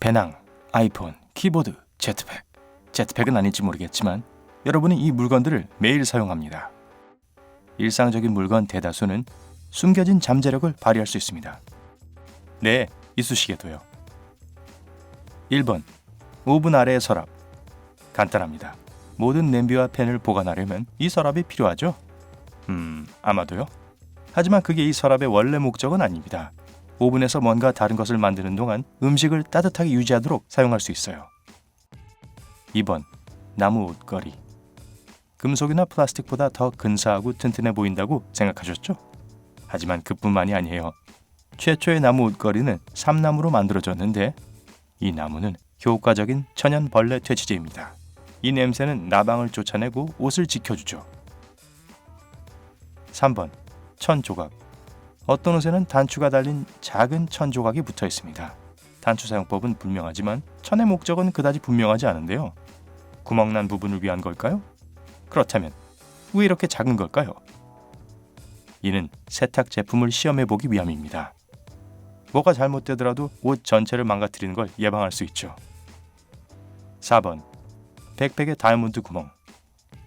배낭, 아이폰, 키보드, 제트팩. 제트팩은 아닐지 모르겠지만 여러분은 이 물건들을 매일 사용합니다. 일상적인 물건 대다수는 숨겨진 잠재력을 발휘할 수 있습니다. 네, 이쑤시개도요. 1번, 오븐 아래의 서랍. 간단합니다. 모든 냄비와 팬을 보관하려면 이 서랍이 필요하죠? 아마도요. 하지만 그게 이 서랍의 원래 목적은 아닙니다. 오븐에서 뭔가 다른 것을 만드는 동안 음식을 따뜻하게 유지하도록 사용할 수 있어요. 2번, 나무 옷걸이. 금속이나 플라스틱보다 더 근사하고 튼튼해 보인다고 생각하셨죠? 하지만 그뿐만이 아니에요. 최초의 나무 옷걸이는 삼나무로 만들어졌는데 이 나무는 효과적인 천연 벌레 퇴치제입니다. 이 냄새는 나방을 쫓아내고 옷을 지켜주죠. 3번, 천 조각. 어떤 옷에는 단추가 달린 작은 천 조각이 붙어 있습니다. 단추 사용법은 불명하지만 천의 목적은 그다지 분명하지 않은데요. 구멍난 부분을 위한 걸까요? 그렇다면 왜 이렇게 작은 걸까요? 이는 세탁 제품을 시험해보기 위함입니다. 뭐가 잘못되더라도 옷 전체를 망가뜨리는 걸 예방할 수 있죠. 4번, 백팩의 다이아몬드 구멍.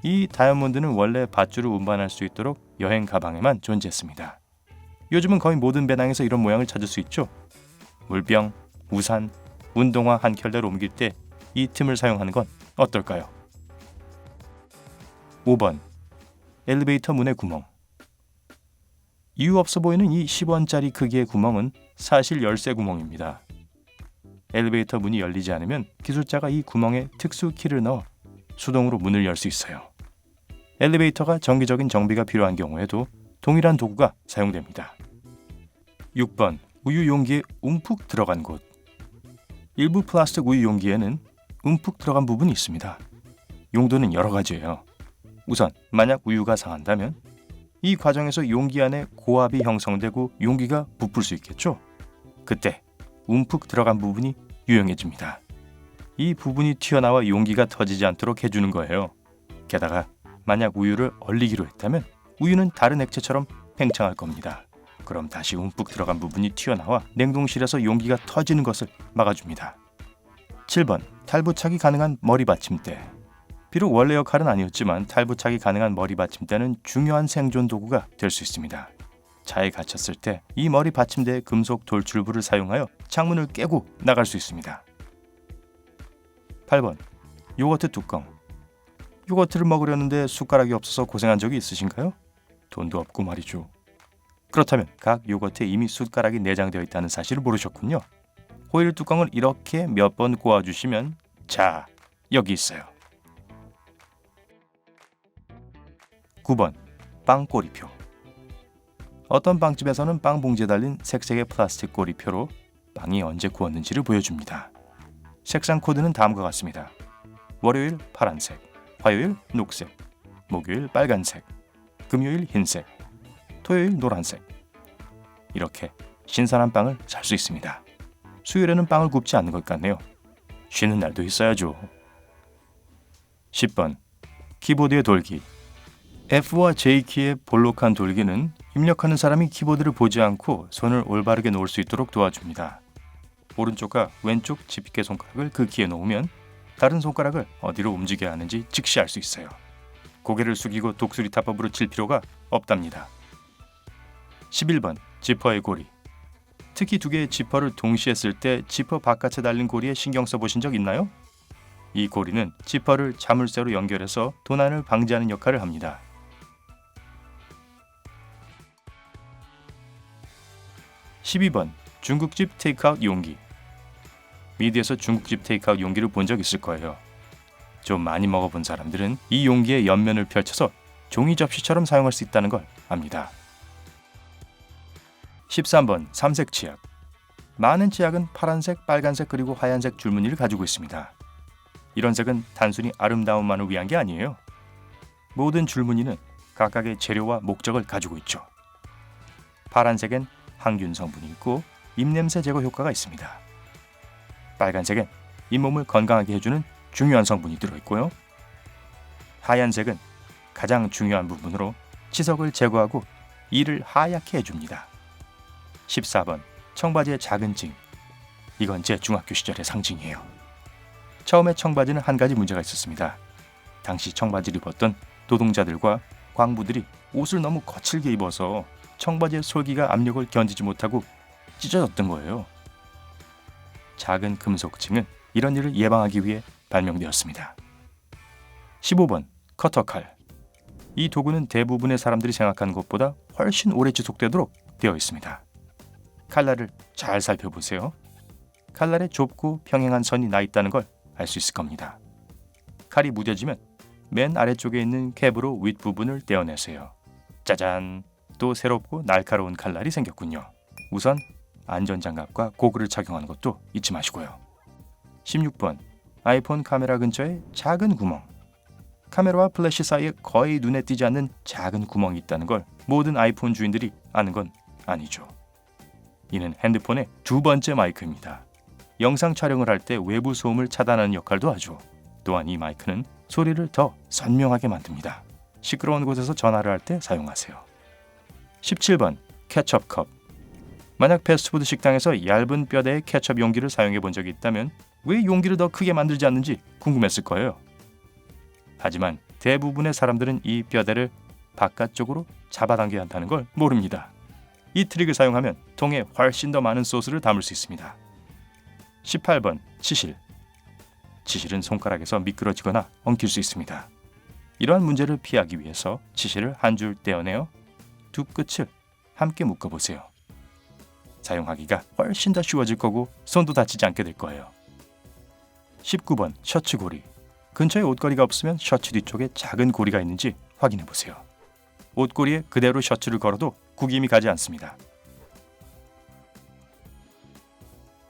이 다이아몬드는 원래 밧줄을 운반할 수 있도록 여행 가방에만 존재했습니다. 요즘은 거의 모든 배낭에서 이런 모양을 찾을 수 있죠. 물병, 우산, 운동화 한 켤레를 옮길 때 이 틈을 사용하는 건 어떨까요? 5번, 엘리베이터 문의 구멍. 이유 없어 보이는 이 10원짜리 크기의 구멍은 사실 열쇠 구멍입니다. 엘리베이터 문이 열리지 않으면 기술자가 이 구멍에 특수 키를 넣어 수동으로 문을 열 수 있어요. 엘리베이터가 정기적인 정비가 필요한 경우에도 동일한 도구가 사용됩니다. 6번, 우유 용기에 움푹 들어간 곳. 일부 플라스틱 우유 용기에는 움푹 들어간 부분이 있습니다. 용도는 여러 가지예요. 우선 만약 우유가 상한다면 이 과정에서 용기 안에 고압이 형성되고 용기가 부풀 수 있겠죠. 그때 움푹 들어간 부분이 유용해집니다. 이 부분이 튀어나와 용기가 터지지 않도록 해주는 거예요. 게다가 만약 우유를 얼리기로 했다면 우유는 다른 액체처럼 팽창할 겁니다. 그럼 다시 움푹 들어간 부분이 튀어나와 냉동실에서 용기가 터지는 것을 막아줍니다. 7번, 탈부착이 가능한 머리 받침대. 비록 원래 역할은 아니었지만 탈부착이 가능한 머리 받침대는 중요한 생존 도구가 될 수 있습니다. 차에 갇혔을 때 이 머리 받침대의 금속 돌출부를 사용하여 창문을 깨고 나갈 수 있습니다. 8번, 요거트 뚜껑. 요거트를 먹으려는데 숟가락이 없어서 고생한 적이 있으신가요? 돈도 없고 말이죠. 그렇다면 각 요거트에 이미 숟가락이 내장되어 있다는 사실을 모르셨군요. 호일 뚜껑을 이렇게 몇 번 꼬아주시면 자, 여기 있어요. 9번, 빵 꼬리표. 어떤 빵집에서는 빵 봉지에 달린 색색의 플라스틱 꼬리표로 빵이 언제 구웠는지를 보여줍니다. 색상 코드는 다음과 같습니다. 월요일 파란색, 화요일 녹색, 목요일 빨간색, 금요일 흰색, 토요일 노란색. 이렇게 신선한 빵을 살 수 있습니다. 수요일에는 빵을 굽지 않는 것 같네요. 쉬는 날도 있어야죠. 10번, 키보드의 돌기. F와 J키의 볼록한 돌기는 입력하는 사람이 키보드를 보지 않고 손을 올바르게 놓을 수 있도록 도와줍니다. 오른쪽과 왼쪽 집게 손가락을 그 키에 놓으면 다른 손가락을 어디로 움직여야 하는지 즉시 알 수 있어요. 고개를 숙이고 독수리 타법으로 칠 필요가 없답니다. 11번, 지퍼의 고리. 특히 두 개의 지퍼를 동시에 쓸 때 지퍼 바깥에 달린 고리에 신경 써보신 적 있나요? 이 고리는 지퍼를 자물쇠로 연결해서 도난을 방지하는 역할을 합니다. 12번, 중국집 테이크아웃 용기. 미디에서 중국집 테이크아웃 용기를 본 적 있을 거예요. 좀 많이 먹어본 사람들은 이 용기의 옆면을 펼쳐서 종이 접시처럼 사용할 수 있다는 걸 압니다. 13번, 삼색 치약. 많은 치약은 파란색, 빨간색 그리고 하얀색 줄무늬를 가지고 있습니다. 이런 색은 단순히 아름다움만을 위한 게 아니에요. 모든 줄무늬는 각각의 재료와 목적을 가지고 있죠. 파란색엔 항균 성분이 있고 입냄새 제거 효과가 있습니다. 빨간색엔 잇몸을 건강하게 해주는 중요한 성분이 들어있고요. 하얀색은 가장 중요한 부분으로 치석을 제거하고 이를 하얗게 해줍니다. 14번, 청바지의 작은 찡. 이건 제 중학교 시절의 상징이에요. 처음에 청바지는 한 가지 문제가 있었습니다. 당시 청바지를 입었던 노동자들과 광부들이 옷을 너무 거칠게 입어서 청바지의 솔기가 압력을 견디지 못하고 찢어졌던 거예요. 작은 금속층은 이런 일을 예방하기 위해 발명되었습니다. 15번 커터칼. 이 도구는 대부분의 사람들이 생각하는 것보다 훨씬 오래 지속되도록 되어 있습니다. 칼날을 잘 살펴보세요. 칼날에 좁고 평행한 선이 나 있다는 걸 알 수 있을 겁니다. 칼이 무뎌지면 맨 아래쪽에 있는 캡으로 윗부분을 떼어내세요. 짜잔! 또 새롭고 날카로운 칼날이 생겼군요. 우선 안전장갑과 고글을 착용하는 것도 잊지 마시고요. 16번 아이폰 카메라 근처에 작은 구멍. 카메라와 플래시 사이에 거의 눈에 띄지 않는 작은 구멍이 있다는 걸 모든 아이폰 주인들이 아는 건 아니죠. 이는 핸드폰의 두 번째 마이크입니다. 영상 촬영을 할 때 외부 소음을 차단하는 역할도 하죠. 또한 이 마이크는 소리를 더 선명하게 만듭니다. 시끄러운 곳에서 전화를 할 때 사용하세요. 17번 케첩컵. 만약 패스트푸드 식당에서 얇은 뼈대의 케첩 용기를 사용해 본 적이 있다면 왜 용기를 더 크게 만들지 않는지 궁금했을 거예요. 하지만 대부분의 사람들은 이 뼈대를 바깥쪽으로 잡아당겨야 한다는 걸 모릅니다. 이 트릭을 사용하면 통에 훨씬 더 많은 소스를 담을 수 있습니다. 18번 치실. 치실은 손가락에서 미끄러지거나 엉킬 수 있습니다. 이러한 문제를 피하기 위해서 치실을 한 줄 떼어내어 두 끝을 함께 묶어보세요. 사용하기가 훨씬 더 쉬워질 거고 손도 다치지 않게 될 거예요. 19번 셔츠 고리. 근처에 옷걸이가 없으면 셔츠 뒤쪽에 작은 고리가 있는지 확인해 보세요. 옷고리에 그대로 셔츠를 걸어도 구김이 가지 않습니다.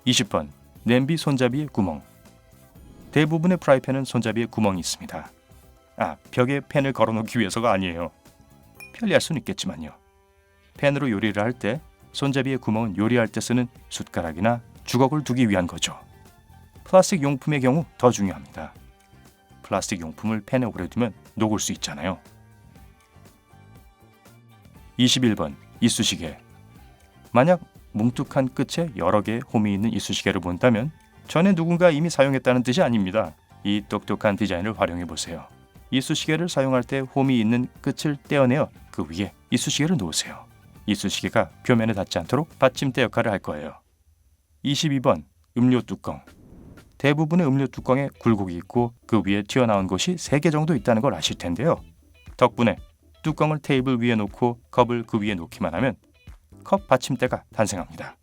20번 냄비 손잡이의 구멍. 대부분의 프라이팬은 손잡이에 구멍이 있습니다. 벽에 팬을 걸어놓기 위해서가 아니에요. 편리할 수는 있겠지만요. 팬으로 요리를 할 때 손잡이의 구멍은 요리할 때 쓰는 숟가락이나 주걱을 두기 위한 거죠. 플라스틱 용품의 경우 더 중요합니다. 플라스틱 용품을 팬에 오래 두면 녹을 수 있잖아요. 21번 이쑤시개. 만약 뭉툭한 끝에 여러 개의 홈이 있는 이쑤시개를 본다면 전에 누군가 이미 사용했다는 뜻이 아닙니다. 이 똑똑한 디자인을 활용해 보세요. 이쑤시개를 사용할 때 홈이 있는 끝을 떼어내어 그 위에 이쑤시개를 놓으세요. 이쑤시개가 표면에 닿지 않도록 받침대 역할을 할 거예요. 22번 음료 뚜껑. 대부분의 음료 뚜껑에 굴곡이 있고 그 위에 튀어나온 곳이 3개 정도 있다는 걸 아실 텐데요. 덕분에 뚜껑을 테이블 위에 놓고 컵을 그 위에 놓기만 하면 컵 받침대가 탄생합니다.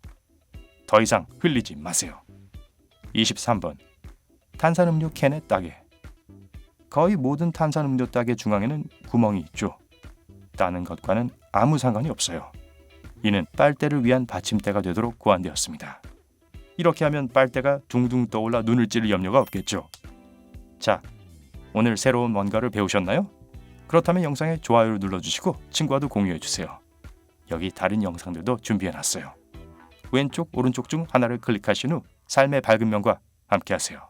더 이상 흘리지 마세요. 23번 탄산음료 캔의 따개. 거의 모든 탄산음료 따개 중앙에는 구멍이 있죠. 따는 것과는 아무 상관이 없어요. 이는 빨대를 위한 받침대가 되도록 고안되었습니다. 이렇게 하면 빨대가 둥둥 떠올라 눈을 찌를 염려가 없겠죠. 자, 오늘 새로운 뭔가를 배우셨나요? 그렇다면 영상에 좋아요를 눌러주시고 친구와도 공유해주세요. 여기 다른 영상들도 준비해놨어요. 왼쪽 오른쪽 중 하나를 클릭하신 후 삶의 밝은 면과 함께하세요.